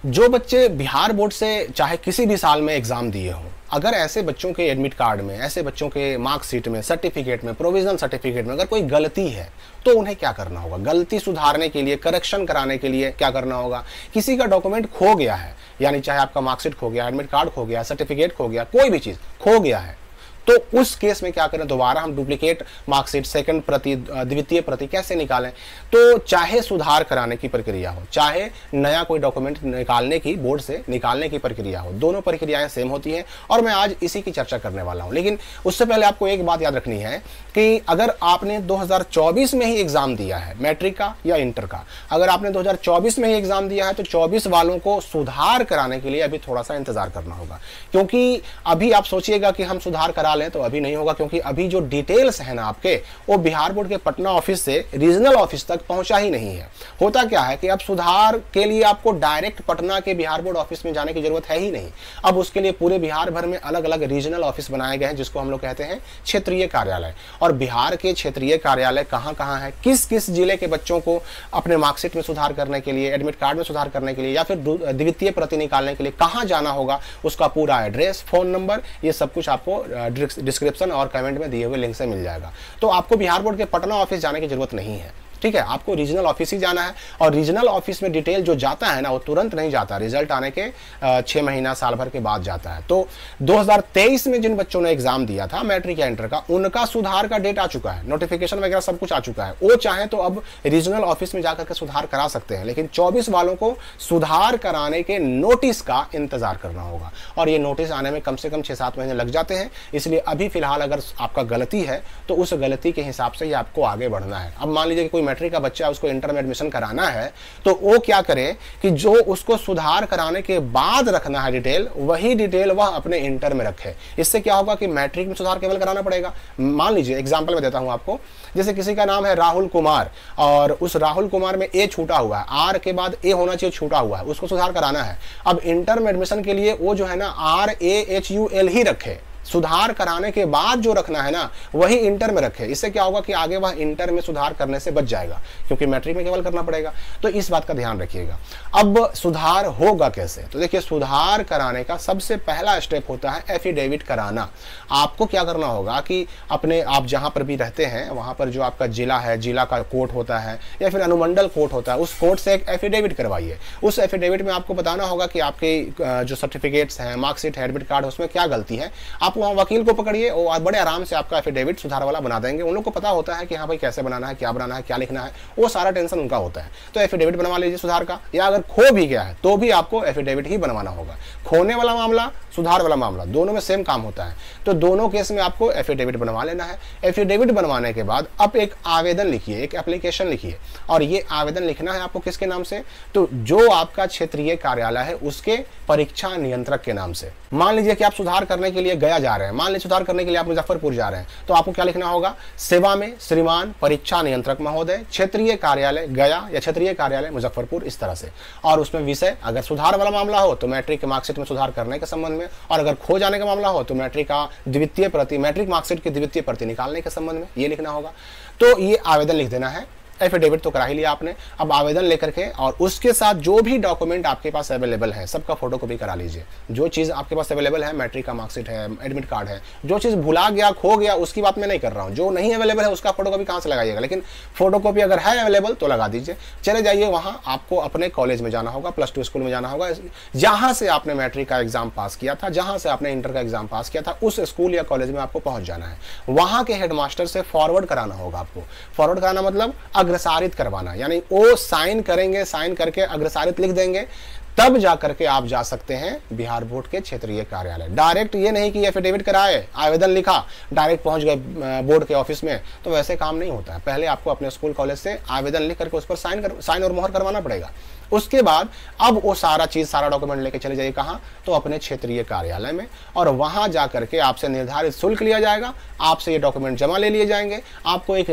जो बच्चे बिहार बोर्ड से चाहे किसी भी साल में एग्जाम दिए हों, अगर ऐसे बच्चों के एडमिट कार्ड में, ऐसे बच्चों के मार्कशीट में, सर्टिफिकेट में, प्रोविजनल सर्टिफिकेट में अगर कोई गलती है तो उन्हें क्या करना होगा? गलती सुधारने के लिए, करेक्शन कराने के लिए क्या करना होगा? किसी का डॉक्यूमेंट खो गया है, यानी चाहे आपका मार्कशीट खो गया, एडमिट कार्ड खो गया, सर्टिफिकेट खो गया, कोई भी चीज खो गया है, तो उस केस में क्या करें? दोबारा हम डुप्लीकेट मार्कशीट, सेकंड प्रति, द्वितीय प्रति कैसे निकालें? तो चाहे सुधार कराने की प्रक्रिया हो, चाहे नया कोई डॉक्यूमेंट निकालने की, बोर्ड से निकालने की प्रक्रिया हो, दोनों प्रक्रियाएं सेम होती हैं और मैं आज इसी की चर्चा करने वाला हूं। लेकिन उससे पहले आपको एक बात याद रखनी है कि अगर आपने 2024 में ही एग्जाम दिया है, मैट्रिक का या इंटर का, अगर आपने 2024 में ही एग्जाम दिया है तो 24 वालों को सुधार कराने के लिए अभी थोड़ा सा इंतजार करना होगा। क्योंकि अभी आप सोचिएगा कि हम सुधार करा लें तो अभी नहीं होगा, क्योंकि अभी जो डिटेल्स है ना आपके, वो बिहार बोर्ड के पटना ऑफिस से रीजनल ऑफिस तक पहुंचा ही नहीं है। होता क्या है कि अब सुधार के लिए आपको डायरेक्ट पटना के बिहार बोर्ड ऑफिस में जाने की जरूरत है ही नहीं। अब उसके लिए पूरे बिहार भर में अलग अलग रीजनल ऑफिस बनाए गए हैं, जिसको हम लोग कहते हैं क्षेत्रीय कार्यालय। और बिहार के क्षेत्रीय कार्यालय कहां कहां है, किस किस जिले के बच्चों को अपने मार्कशीट में सुधार करने के लिए, एडमिट कार्ड में सुधार करने के लिए या फिर द्वितीय प्रति निकालने के लिए कहां जाना होगा, उसका पूरा एड्रेस, फोन नंबर, ये सब कुछ आपको डिस्क्रिप्शन और कमेंट में दिए हुए लिंक से मिल जाएगा। तो आपको बिहार बोर्ड के पटना ऑफिस जाने की जरूरत नहीं है, ठीक है? आपको रीजनल ऑफिस ही जाना है। और रीजनल ऑफिस में डिटेल जो जाता है ना, वो तुरंत नहीं जाता, रिजल्ट आने के 6 महीना, साल भर के बाद जाता है। तो 2023 में जिन बच्चों ने एग्जाम दिया था मैट्रिक या इंटर का, उनका सुधार का डेट आ चुका है, नोटिफिकेशन वगैरह सब कुछ आ चुका है। वो चाहे तो अब रीजनल ऑफिस में जाकर के सुधार करा सकते हैं, लेकिन 24 वालों को सुधार कराने के नोटिस का इंतजार करना होगा। और ये नोटिस आने में कम से कम 6-7 महीने लग जाते हैं। इसलिए अभी फिलहाल अगर आपका गलती है तो उस गलती के हिसाब से ही आपको आगे बढ़ना है। अब मान लीजिए कि कोई मैट्रिक का बच्चा, उसको इंटर में एडमिशन कराना है, तो वो क्या करे कि जो उसको सुधार कराने के बाद रखना है डिटेल, वही डिटेल वह अपने इंटर में रखे। इससे क्या होगा कि मैट्रिक में सुधार केवल कराना पड़ेगा। मान लीजिए एग्जांपल में देता हूं आपको, जैसे किसी का नाम है राहुल कुमार और उस राहुल कुमार में ए छूटा हुआ है, आर के बाद ए होना चाहिए, छूटा हुआ है, उसको सुधार कराना है। अब इंटर में एडमिशन के लिए वो जो है ना RAHUL ही रखे, सुधार कराने के बाद जो रखना है ना वही इंटर में रखे। इससे क्या होगा कि आगे वह इंटर में सुधार करने से बच जाएगा, क्योंकि मैट्रिक में केवल करना पड़ेगा। तो इस बात का ध्यान रखिएगा। अब सुधार होगा कैसे? तो देखिए, सुधार कराने का सबसे पहला स्टेप होता है एफिडेविट कराना। आपको क्या करना होगा कि अपने, आप जहां पर भी रहते हैं वहां पर जो आपका जिला है, जिला का कोर्ट होता है या फिर अनुमंडल कोर्ट होता है, उस कोर्ट से एक एफिडेविट करवाइए। उस एफिडेविट में आपको बताना होगा कि आपके जो सर्टिफिकेट्स हैं, मार्कशीट है, एडमिट कार्ड है, उसमें क्या गलती है। आप वहाँ वकील को पकड़िए और बड़े आराम से आपका एफिडेविट सुधार वाला बना देंगे। उन लोग को पता होता है कि हाँ भाई कैसे बनाना है, क्या बनाना है, क्या लिखना है, वो सारा टेंशन उनका होता है। तो एफिडेविट बनवा लीजिए सुधार का, या अगर खो भी गया है तो भी आपको एफिडेविट ही बनवाना होगा। खोने वाला मामला, सुधार वाला मामला, दोनों में सेम काम होता है। तो दोनों केस में आपको एफिडेविट बनवा लेना है। एफिडेविट बनवाने के बाद अब एक आवेदन लिखिए, एक एप्लीकेशन लिखिए। और ये आवेदन लिखना है आपको किसके नाम से? तो जो आपका क्षेत्रीय कार्यालय है उसके परीक्षा नियंत्रक के नाम से। मान लीजिए कि आप सुधार करने के लिए गया जा रहे हैं, मान लीजिए सुधार करने के लिए आप मुजफ्फरपुर जा रहे हैं, तो आपको क्या लिखना होगा? सेवा में श्रीमान परीक्षा नियंत्रक महोदय, क्षेत्रीय कार्यालय गया या क्षेत्रीय कार्यालय मुजफ्फरपुर, इस तरह से। और उसमें विषय, अगर सुधार वाला मामला हो तो मैट्रिक के मार्कशीट में सुधार करने के संबंध में, और अगर खो जाने का मामला हो तो मैट्रिक का द्वितीय प्रति, मैट्रिक मार्कशीट की द्वितीय प्रति निकालने के संबंध में ये लिखना होगा। तो ये आवेदन लिख देना है। एफिडेविट तो करा ही लिया आपने, अब आवेदन लेकर के और उसके साथ जो भी डॉक्यूमेंट आपके पास अवेलेबल है सबका फोटोकॉपी करा लीजिए। जो चीज़ आपके पास अवेलेबल है, मैट्रिक का मार्कशीट है, एडमिट कार्ड है, जो चीज़ भुला गया, खो गया, उसकी बात मैं नहीं कर रहा हूँ। जो नहीं अवेलेबल है उसका फोटोकॉपी कहाँ से लगाइएगा, लेकिन फोटोकॉपी अगर है अवेलेबल तो लगा दीजिए। चले जाइए वहाँ, आपको अपने कॉलेज में जाना होगा, +2 स्कूल में जाना होगा, जहाँ से आपने मैट्रिक का एग्जाम पास किया था, जहाँ से आपने इंटर का एग्जाम पास किया था, उस स्कूल या कॉलेज में आपको पहुँच जाना है। वहाँ के हेडमास्टर से फॉरवर्ड कराना होगा आपको। फॉरवर्ड कराना मतलब अग्रसारित करवाना, यानी वो साइन करेंगे, साइन करके अग्रसारित लिख देंगे, तब जाकर के आप जा सकते हैं बिहार बोर्ड के क्षेत्रीय कार्यालय। डायरेक्ट ये नहीं कि एफिडेविट कराए, आवेदन लिखा, डायरेक्ट पहुंच गए बोर्ड के ऑफिस में, तो वैसे काम नहीं होता है। पहले आपको अपने स्कूल कॉलेज से आवेदन लिख करके उस पर साइन और मोहर करवाना पड़ेगा। उसके बाद अब वो सारा चीज, सारा डॉक्यूमेंट लेके चले जाइए कहाँ? तो अपने क्षेत्रीय कार्यालय में, और वहां जाकर के आपसे निर्धारित शुल्क लिया जाएगा, आपसे ये डॉक्यूमेंट जमा ले लिए जाएंगे, आपको एक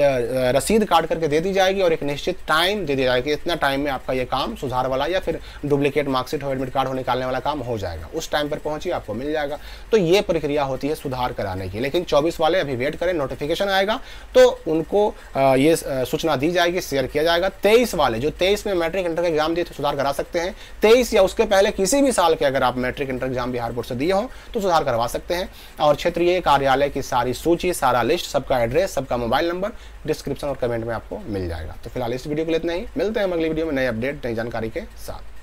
रसीद काट करके दे दी जाएगी और एक निश्चित टाइम दे दी जाएगी। इतना टाइम में आपका ये काम, सुधार वाला या फिर डुप्लीकेट मार्कशीट हो, एडमिट कार्ड हो, निकालने वाला काम हो जाएगा। उस टाइम पर पहुंचिए, आपको मिल जाएगा। तो ये प्रक्रिया होती है सुधार कराने की। लेकिन 24 वाले अभी वेट करें, नोटिफिकेशन आएगा तो उनको ये सूचना दी जाएगी, शेयर किया जाएगा। 23 वाले जो 23 में मैट्रिक इंटर का एग्जाम दिए थे सुधार करा सकते हैं। 23 या उसके पहले किसी भी साल के अगर आप matric inter exam Bihar board से दिए हो तो सुधार करवा सकते हैं। और क्षेत्रीय कार्यालय की सारी सूची, सारा लिस्ट, सबका एड्रेस, सबका मोबाइल नंबर डिस्क्रिप्शन और कमेंट में आपको मिल जाएगा। तो फिलहाल इस वीडियो के लिए इतना ही। मिलते हैं अगली वीडियो में नए अपडेट, नई जानकारी के साथ।